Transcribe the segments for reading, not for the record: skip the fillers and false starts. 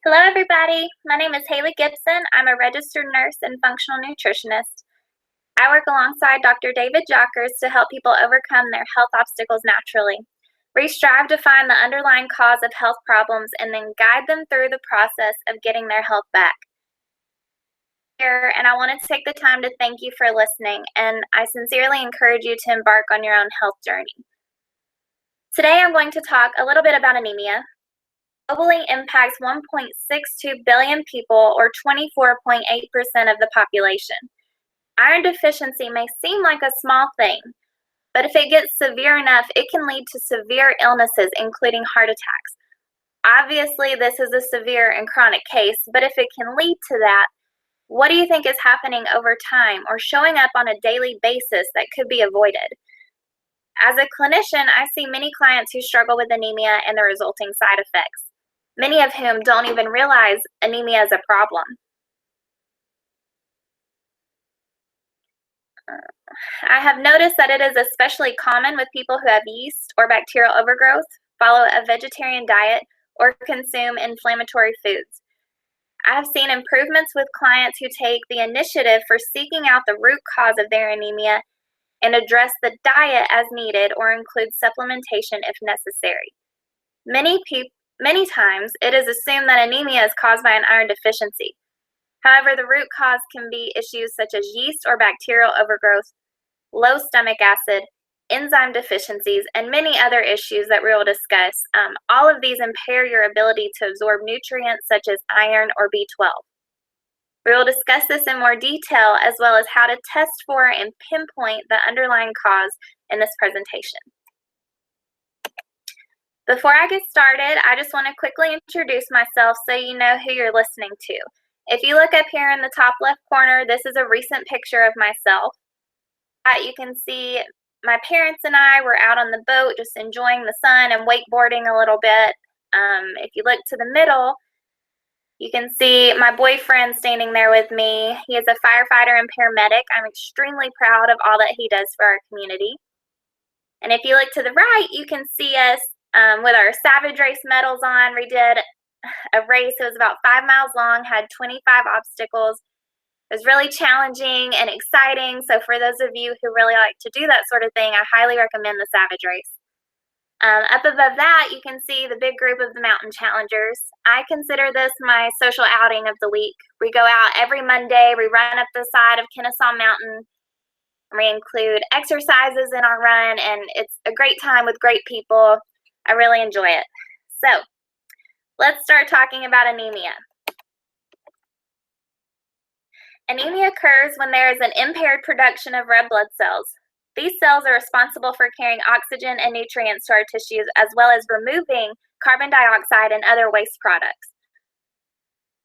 Hello, everybody. My name is Haley Gibson. I'm a registered nurse and functional nutritionist. I work alongside Dr. David Jockers to help people overcome their health obstacles naturally. We strive to find the underlying cause of health problems and then guide them through the process of getting their health back. And I wanted to take the time to thank you for listening, and I sincerely encourage you to embark on your own health journey. Today, I'm going to talk a little bit about anemia. Globally impacts 1.62 billion people, or 24.8% of the population. Iron deficiency may seem like a small thing, but if it gets severe enough, it can lead to severe illnesses, including heart attacks. Obviously, this is a severe and chronic case, but if it can lead to that, what do you think is happening over time or showing up on a daily basis that could be avoided? As a clinician, I see many clients who struggle with anemia and the resulting side effects, many of whom don't even realize anemia is a problem. I have noticed that it is especially common with people who have yeast or bacterial overgrowth, follow a vegetarian diet, or consume inflammatory foods. I have seen improvements with clients who take the initiative for seeking out the root cause of their anemia and address the diet as needed or include supplementation if necessary. Many times, it is assumed that anemia is caused by an iron deficiency. However, the root cause can be issues such as yeast or bacterial overgrowth, low stomach acid, enzyme deficiencies, and many other issues that we will discuss. All of these impair your ability to absorb nutrients such as iron or B12. We will discuss this in more detail, as well as how to test for and pinpoint the underlying cause in this presentation. Before I get started, I just want to quickly introduce myself so you know who you're listening to. If you look up here in the top left corner, this is a recent picture of myself. You can see my parents and I were out on the boat just enjoying the sun and wakeboarding a little bit. If you look to the middle, you can see my boyfriend standing there with me. He is a firefighter and paramedic. I'm extremely proud of all that he does for our community. And if you look to the right, you can see us with our Savage Race medals on. We did a race. It was about 5 miles long, had 25 obstacles. It was really challenging and exciting. So for those of you who really like to do that sort of thing, I highly recommend the Savage Race. Up above that, you can see the big group of the mountain challengers. I consider this my social outing of the week. We go out every Monday. We run up the side of Kennesaw Mountain. We include exercises in our run, and it's a great time with great people. I really enjoy it. So let's start talking about anemia. Anemia occurs when there is an impaired production of red blood cells. These cells are responsible for carrying oxygen and nutrients to our tissues, as well as removing carbon dioxide and other waste products.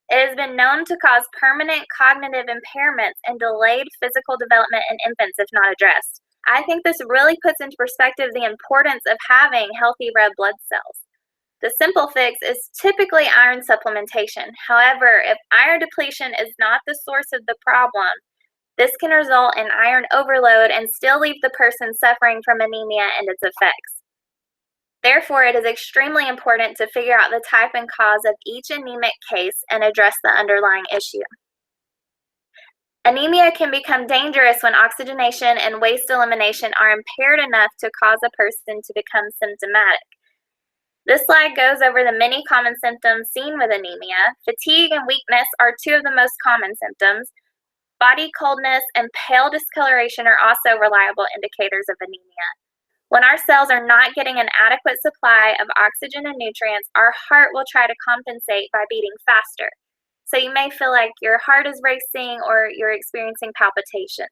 It has been known to cause permanent cognitive impairments and delayed physical development in infants if not addressed. I think this really puts into perspective the importance of having healthy red blood cells. The simple fix is typically iron supplementation. However, if iron depletion is not the source of the problem, this can result in iron overload and still leave the person suffering from anemia and its effects. Therefore, it is extremely important to figure out the type and cause of each anemic case and address the underlying issue. Anemia can become dangerous when oxygenation and waste elimination are impaired enough to cause a person to become symptomatic. This slide goes over the many common symptoms seen with anemia. Fatigue and weakness are two of the most common symptoms. Body coldness and pale discoloration are also reliable indicators of anemia. When our cells are not getting an adequate supply of oxygen and nutrients, our heart will try to compensate by beating faster. So you may feel like your heart is racing or you're experiencing palpitations.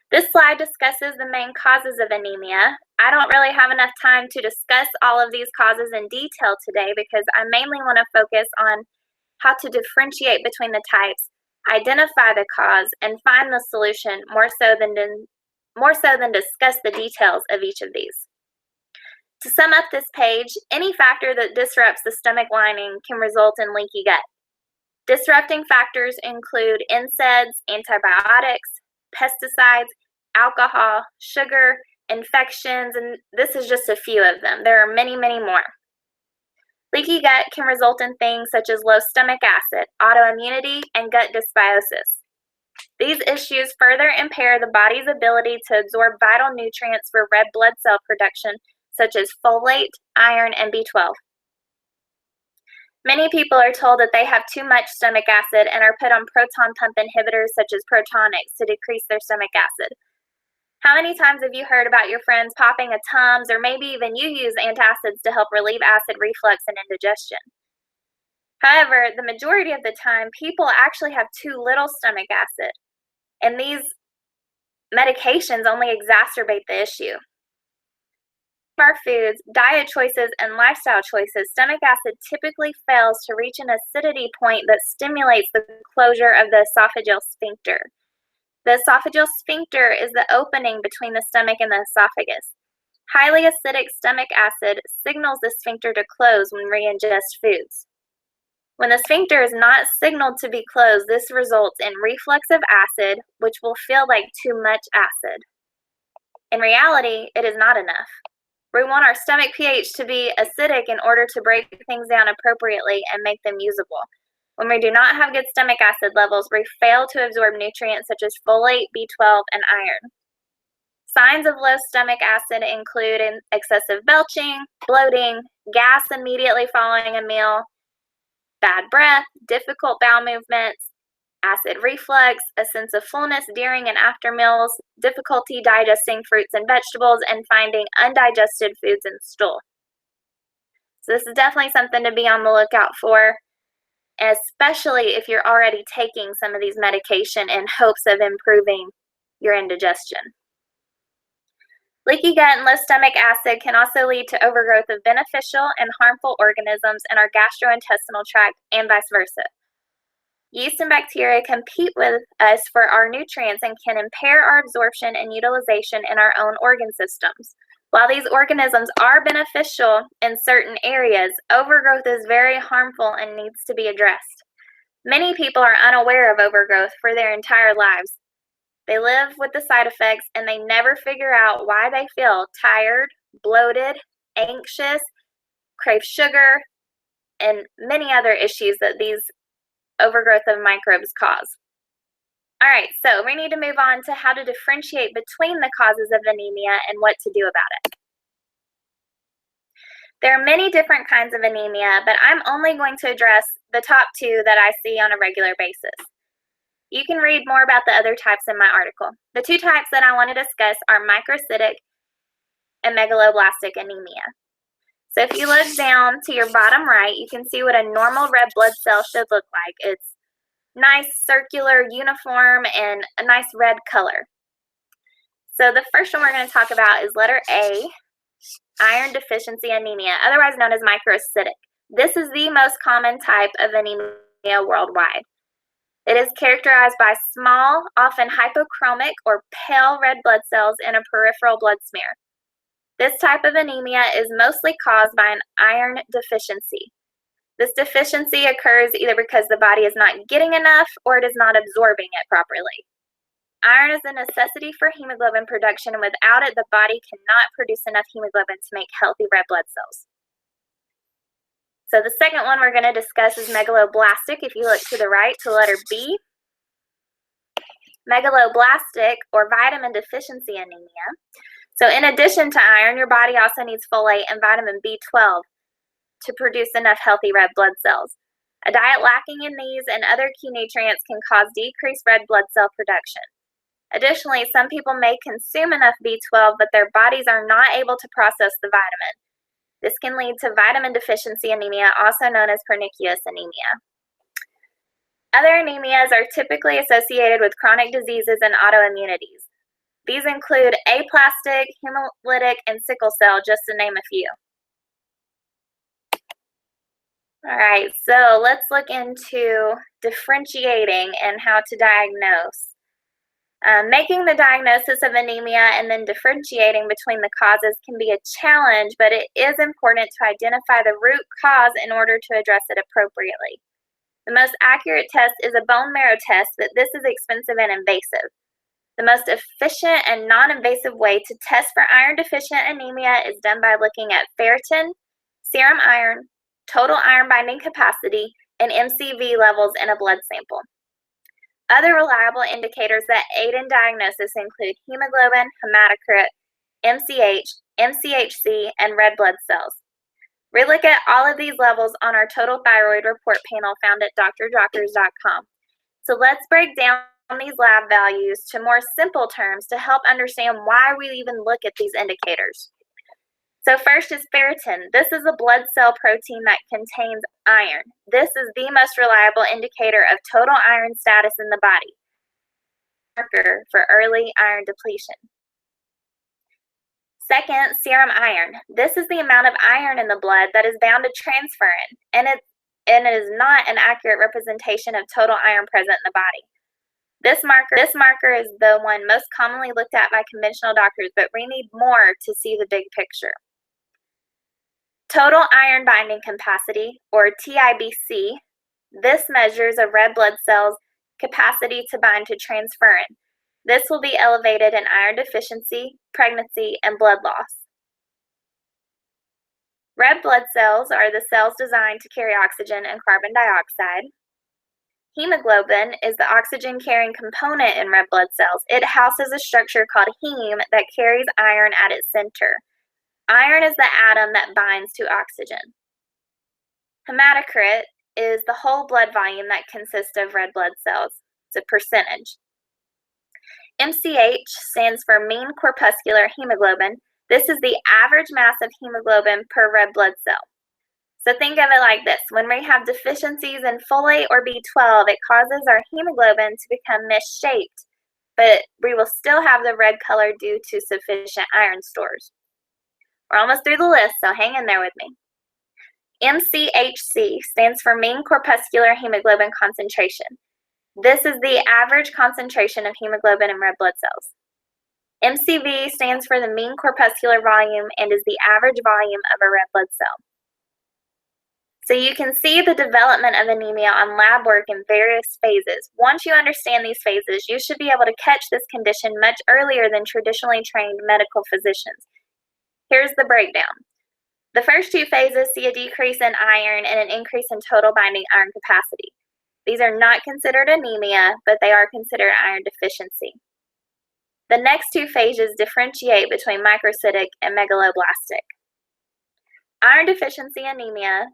This slide discusses the main causes of anemia. I don't really have enough time to discuss all of these causes in detail today because I mainly want to focus on how to differentiate between the types, identify the cause, and find the solution more so than discuss the details of each of these. To sum up this page, any factor that disrupts the stomach lining can result in leaky gut. Disrupting factors include NSAIDs, antibiotics, pesticides, alcohol, sugar, infections, and this is just a few of them. There are many, many more. Leaky gut can result in things such as low stomach acid, autoimmunity, and gut dysbiosis. These issues further impair the body's ability to absorb vital nutrients for red blood cell production, such as folate, iron, and B12. Many people are told that they have too much stomach acid and are put on proton pump inhibitors such as Protonix to decrease their stomach acid. How many times have you heard about your friends popping a Tums, or maybe even you use antacids to help relieve acid reflux and indigestion? However, the majority of the time, people actually have too little stomach acid, and these medications only exacerbate the issue. Our foods, diet choices, and lifestyle choices, stomach acid typically fails to reach an acidity point that stimulates the closure of the esophageal sphincter. The esophageal sphincter is the opening between the stomach and the esophagus. Highly acidic stomach acid signals the sphincter to close when we ingest foods. When the sphincter is not signaled to be closed, this results in reflux of acid, which will feel like too much acid. In reality, it is not enough. We want our stomach pH to be acidic in order to break things down appropriately and make them usable. When we do not have good stomach acid levels, we fail to absorb nutrients such as folate, B12, and iron. Signs of low stomach acid include excessive belching, bloating, gas immediately following a meal, bad breath, difficult bowel movements, acid reflux, a sense of fullness during and after meals, difficulty digesting fruits and vegetables, and finding undigested foods in stool. So this is definitely something to be on the lookout for, especially if you're already taking some of these medication in hopes of improving your indigestion. Leaky gut and low stomach acid can also lead to overgrowth of beneficial and harmful organisms in our gastrointestinal tract and vice versa. Yeast and bacteria compete with us for our nutrients and can impair our absorption and utilization in our own organ systems. While these organisms are beneficial in certain areas, overgrowth is very harmful and needs to be addressed. Many people are unaware of overgrowth for their entire lives. They live with the side effects and they never figure out why they feel tired, bloated, anxious, crave sugar, and many other issues that these overgrowth of microbes cause. All right, so we need to move on to how to differentiate between the causes of anemia and what to do about it. There are many different kinds of anemia, but I'm only going to address the top two that I see on a regular basis. You can read more about the other types in my article. The two types that I want to discuss are microcytic and megaloblastic anemia. So if you look down to your bottom right, you can see what a normal red blood cell should look like. It's nice, circular, uniform, and a nice red color. So the first one we're going to talk about is letter A, iron deficiency anemia, otherwise known as microcytic. This is the most common type of anemia worldwide. It is characterized by small, often hypochromic or pale red blood cells in a peripheral blood smear. This type of anemia is mostly caused by an iron deficiency. This deficiency occurs either because the body is not getting enough or it is not absorbing it properly. Iron is a necessity for hemoglobin production, and without it, the body cannot produce enough hemoglobin to make healthy red blood cells. So the second one we're going to discuss is megaloblastic. If you look to the right to letter B, megaloblastic or vitamin deficiency anemia. So in addition to iron, your body also needs folate and vitamin B12 to produce enough healthy red blood cells. A diet lacking in these and other key nutrients can cause decreased red blood cell production. Additionally, some people may consume enough B12, but their bodies are not able to process the vitamin. This can lead to vitamin deficiency anemia, also known as pernicious anemia. Other anemias are typically associated with chronic diseases and autoimmunities. These include aplastic, hemolytic, and sickle cell, just to name a few. All right, so let's look into differentiating and how to diagnose. Making the diagnosis of anemia and then differentiating between the causes can be a challenge, but it is important to identify the root cause in order to address it appropriately. The most accurate test is a bone marrow test, but this is expensive and invasive. The most efficient and non-invasive way to test for iron deficient anemia is done by looking at ferritin, serum iron, total iron binding capacity, and MCV levels in a blood sample. Other reliable indicators that aid in diagnosis include hemoglobin, hematocrit, MCH, MCHC, and red blood cells. Relook at all of these levels on our total thyroid report panel found at drjockers.com. So let's break down these lab values to more simple terms to help understand why we even look at these indicators. So first is ferritin. This is a blood cell protein that contains iron. This is the most reliable indicator of total iron status in the body, marker for early iron depletion. Second, serum iron. This is the amount of iron in the blood that is bound to transferrin, and it is not an accurate representation of total iron present in the body. This marker is the one most commonly looked at by conventional doctors, but we need more to see the big picture. Total iron binding capacity, or TIBC, this measures a red blood cell's capacity to bind to transferrin. This will be elevated in iron deficiency, pregnancy, and blood loss. Red blood cells are the cells designed to carry oxygen and carbon dioxide. Hemoglobin is the oxygen-carrying component in red blood cells. It houses a structure called heme that carries iron at its center. Iron is the atom that binds to oxygen. Hematocrit is the whole blood volume that consists of red blood cells. It's a percentage. MCH stands for mean corpuscular hemoglobin. This is the average mass of hemoglobin per red blood cell. So think of it like this. When we have deficiencies in folate or B12, it causes our hemoglobin to become misshaped, but we will still have the red color due to sufficient iron stores. We're almost through the list, so hang in there with me. MCHC stands for mean corpuscular hemoglobin concentration. This is the average concentration of hemoglobin in red blood cells. MCV stands for the mean corpuscular volume and is the average volume of a red blood cell. So you can see the development of anemia on lab work in various phases. Once you understand these phases, you should be able to catch this condition much earlier than traditionally trained medical physicians. Here's the breakdown. The first two phases see a decrease in iron and an increase in total binding iron capacity. These are not considered anemia, but they are considered iron deficiency. The next two phases differentiate between microcytic and megaloblastic. Iron deficiency anemia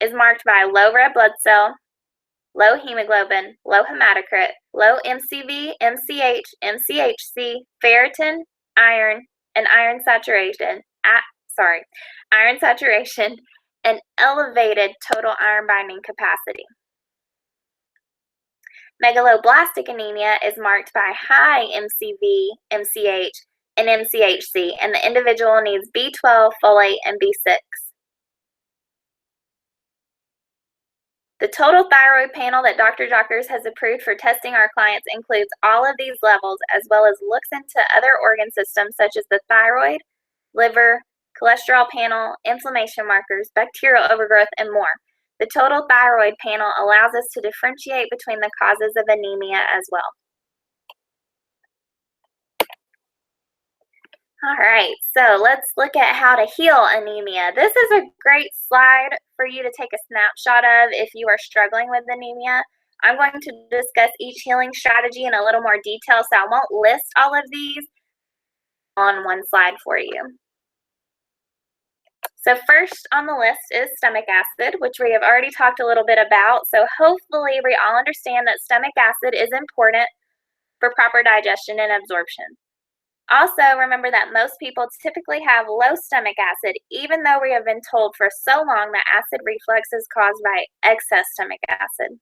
is marked by low red blood cell, low hemoglobin, low hematocrit, low MCV, MCH, MCHC, ferritin, iron, and iron saturation, and elevated total iron binding capacity. Megaloblastic anemia is marked by high MCV, MCH, and MCHC, and the individual needs B12, folate, and B6. The total thyroid panel that Dr. Jockers has approved for testing our clients includes all of these levels, as well as looks into other organ systems such as the thyroid, liver, cholesterol panel, inflammation markers, bacterial overgrowth, and more. The total thyroid panel allows us to differentiate between the causes of anemia as well. All right, so let's look at how to heal anemia. This is a great slide for you to take a snapshot of if you are struggling with anemia. I'm going to discuss each healing strategy in a little more detail, so I won't list all of these on one slide for you. So first on the list is stomach acid, which we have already talked a little bit about. So hopefully we all understand that stomach acid is important for proper digestion and absorption. Also, remember that most people typically have low stomach acid, even though we have been told for so long that acid reflux is caused by excess stomach acid.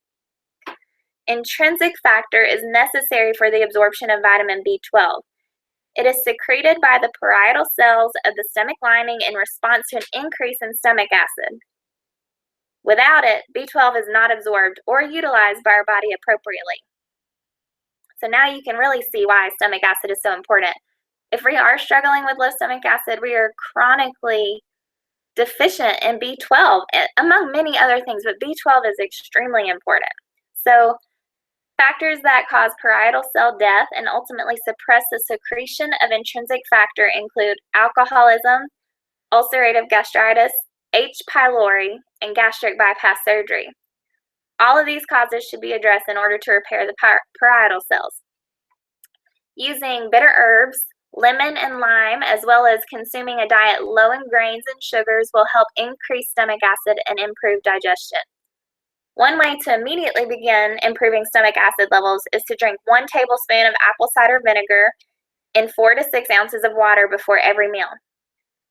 Intrinsic factor is necessary for the absorption of vitamin B12. It is secreted by the parietal cells of the stomach lining in response to an increase in stomach acid. Without it, B12 is not absorbed or utilized by our body appropriately. So now you can really see why stomach acid is so important. If we are struggling with low stomach acid, we are chronically deficient in B12, among many other things, but B12 is extremely important. So factors that cause parietal cell death and ultimately suppress the secretion of intrinsic factor include alcoholism, ulcerative gastritis, H. pylori, and gastric bypass surgery. All of these causes should be addressed in order to repair the parietal cells. Using bitter herbs, lemon and lime, as well as consuming a diet low in grains and sugars will help increase stomach acid and improve digestion. One way to immediately begin improving stomach acid levels is to drink 1 tablespoon of apple cider vinegar in 4 to 6 ounces of water before every meal.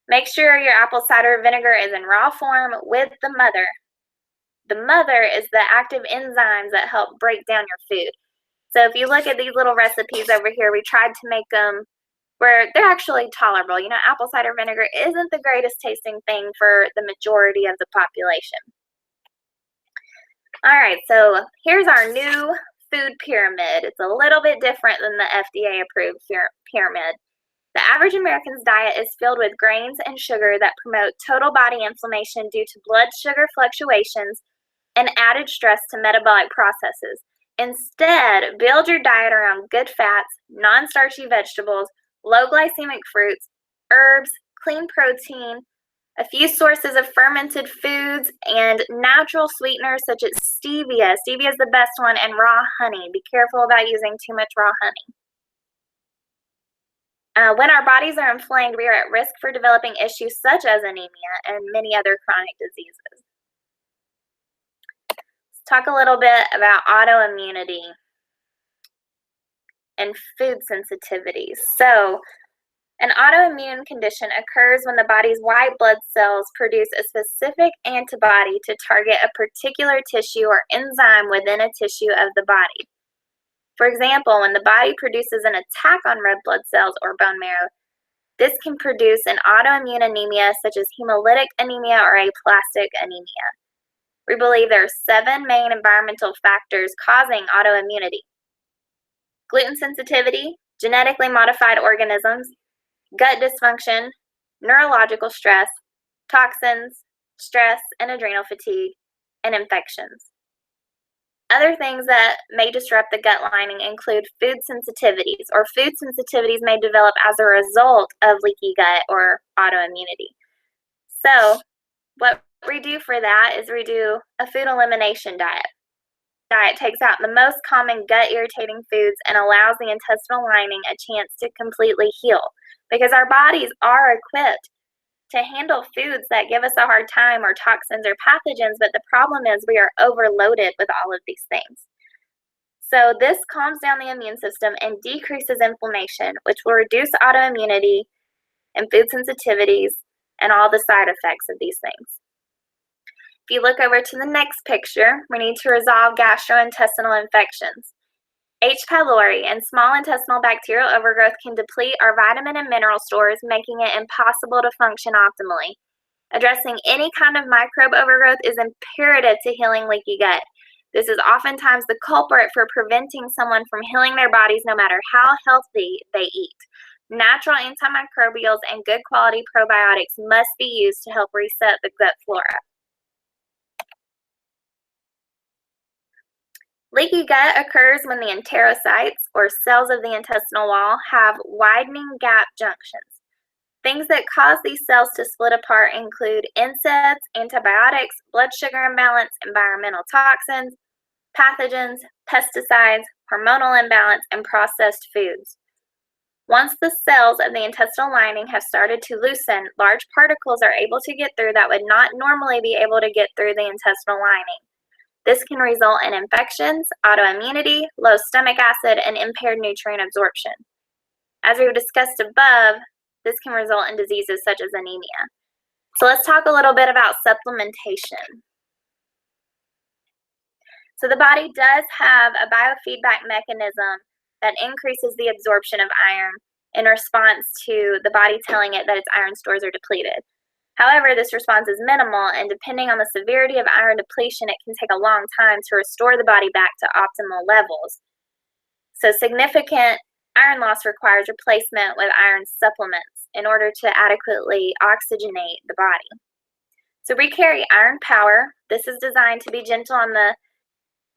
Make sure your apple cider vinegar is in raw form with the mother. The mother is the active enzymes that help break down your food. So if you look at these little recipes over here, we tried to make them where they're actually tolerable. You know, apple cider vinegar isn't the greatest tasting thing for the majority of the population. All right, so here's our new food pyramid. It's a little bit different than the FDA-approved pyramid. The average American's diet is filled with grains and sugar that promote total body inflammation due to blood sugar fluctuations and added stress to metabolic processes. Instead, build your diet around good fats, non-starchy vegetables, low glycemic fruits, herbs, clean protein, a few sources of fermented foods, and natural sweeteners such as stevia. Stevia is the best one, and raw honey. Be careful about using too much raw honey. When our bodies are inflamed, we are at risk for developing issues such as anemia and many other chronic diseases. Let's talk a little bit about autoimmunity and food sensitivities. So, an autoimmune condition occurs when the body's white blood cells produce a specific antibody to target a particular tissue or enzyme within a tissue of the body. For example, when the body produces an attack on red blood cells or bone marrow, this can produce an autoimmune anemia such as hemolytic anemia or aplastic anemia. We believe there are 7 main environmental factors causing autoimmunity: gluten sensitivity, genetically modified organisms, gut dysfunction, neurological stress, toxins, stress and adrenal fatigue, and infections. Other things that may disrupt the gut lining include food sensitivities, or food sensitivities may develop as a result of leaky gut or autoimmunity. So, what we do for that is we do a food elimination diet. Diet takes out the most common gut irritating foods and allows the intestinal lining a chance to completely heal, because our bodies are equipped to handle foods that give us a hard time, or toxins or pathogens, but the problem is we are overloaded with all of these things. So this calms down the immune system and decreases inflammation, which will reduce autoimmunity and food sensitivities and all the side effects of these things. If you look over to the next picture, we need to resolve gastrointestinal infections. H. pylori and small intestinal bacterial overgrowth can deplete our vitamin and mineral stores, making it impossible to function optimally. Addressing any kind of microbe overgrowth is imperative to healing leaky gut. This is oftentimes the culprit for preventing someone from healing their bodies no matter how healthy they eat. Natural antimicrobials and good quality probiotics must be used to help reset the gut flora. Leaky gut occurs when the enterocytes, or cells of the intestinal wall, have widening gap junctions. Things that cause these cells to split apart include NSAIDs, antibiotics, blood sugar imbalance, environmental toxins, pathogens, pesticides, hormonal imbalance, and processed foods. Once the cells of the intestinal lining have started to loosen, large particles are able to get through that would not normally be able to get through the intestinal lining. This can result in infections, autoimmunity, low stomach acid, and impaired nutrient absorption. As we've discussed above, this can result in diseases such as anemia. So let's talk a little bit about supplementation. So the body does have a biofeedback mechanism that increases the absorption of iron in response to the body telling it that its iron stores are depleted. However, this response is minimal, and depending on the severity of iron depletion, it can take a long time to restore the body back to optimal levels. So significant iron loss requires replacement with iron supplements in order to adequately oxygenate the body. So we carry Iron Power. This is designed to be gentle on the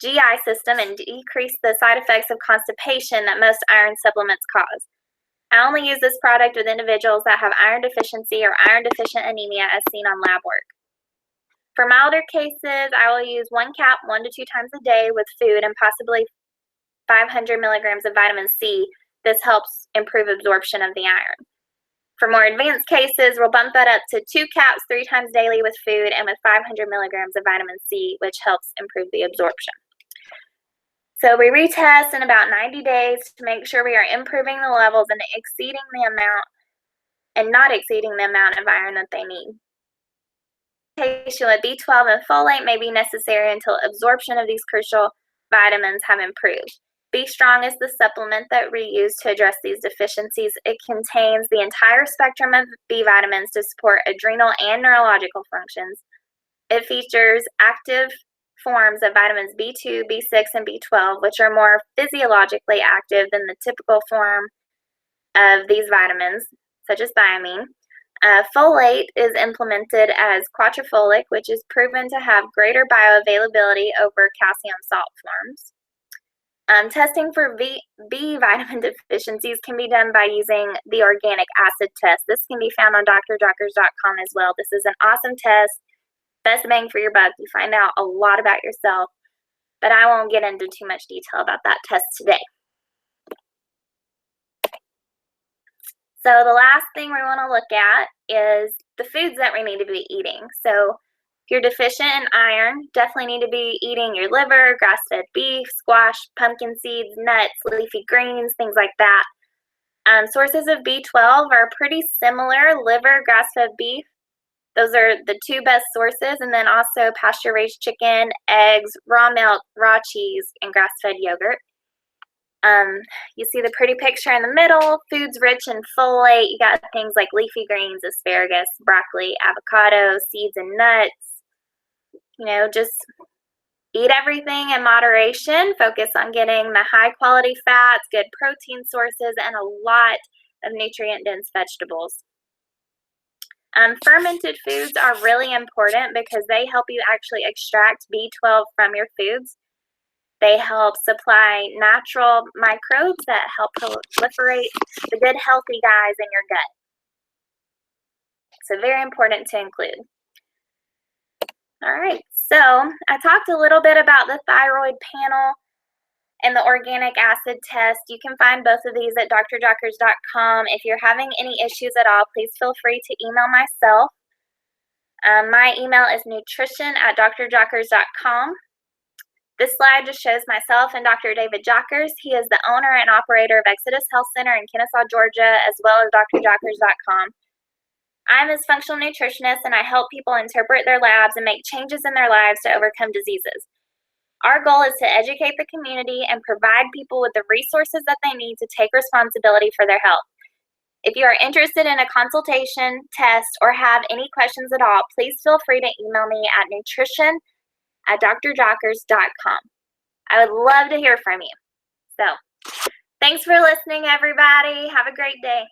GI system and decrease the side effects of constipation that most iron supplements cause. I only use this product with individuals that have iron deficiency or iron deficient anemia as seen on lab work. For milder cases, I will use 1 cap 1 to 2 times a day with food and possibly 500 milligrams of vitamin C. This helps improve absorption of the iron. For more advanced cases, we'll bump that up to 2 caps 3 times daily with food and with 500 milligrams of vitamin C, which helps improve the absorption. So we retest in about 90 days to make sure we are improving the levels and not exceeding the amount of iron that they need. Patient with B12 and folate may be necessary until absorption of these crucial vitamins have improved. B Strong is the supplement that we use to address these deficiencies. It contains the entire spectrum of B vitamins to support adrenal and neurological functions. It features active forms of vitamins B2, B6, and B12, which are more physiologically active than the typical form of these vitamins, such as thiamine. Folate is implemented as quaternolic, which is proven to have greater bioavailability over calcium salt forms. Testing for B vitamin deficiencies can be done by using the organic acid test. This can be found on drjockers.com as well. This is an awesome test. Best bang for your buck. You find out a lot about yourself, but I won't get into too much detail about that test today. So the last thing we want to look at is the foods that we need to be eating. So if you're deficient in iron, definitely need to be eating your liver, grass-fed beef, squash, pumpkin seeds, nuts, leafy greens, things like that. Sources of B12 are pretty similar. Liver, grass-fed beef, those are the 2 best sources, and then also pasture-raised chicken, eggs, raw milk, raw cheese, and grass-fed yogurt. You see the pretty picture in the middle, foods rich in folate. You got things like leafy greens, asparagus, broccoli, avocado, seeds, and nuts. You know, just eat everything in moderation. Focus on getting the high-quality fats, good protein sources, and a lot of nutrient-dense vegetables. Fermented foods are really important because they help you actually extract B12 from your foods. They help supply natural microbes that help proliferate the good, healthy guys in your gut. So very important to include. All right, so I talked a little bit about the thyroid panel and the organic acid test. You can find both of these at drjockers.com. If you're having any issues at all, please feel free to email myself. My email is nutrition@drjockers.com. This slide just shows myself and Dr. David Jockers. He is the owner and operator of Exodus Health Center in Kennesaw, Georgia, as well as drjockers.com. I'm his functional nutritionist, and I help people interpret their labs and make changes in their lives to overcome diseases. Our goal is to educate the community and provide people with the resources that they need to take responsibility for their health. If you are interested in a consultation, test, or have any questions at all, please feel free to email me at nutrition@drjockers.com. I would love to hear from you. So, thanks for listening, everybody. Have a great day.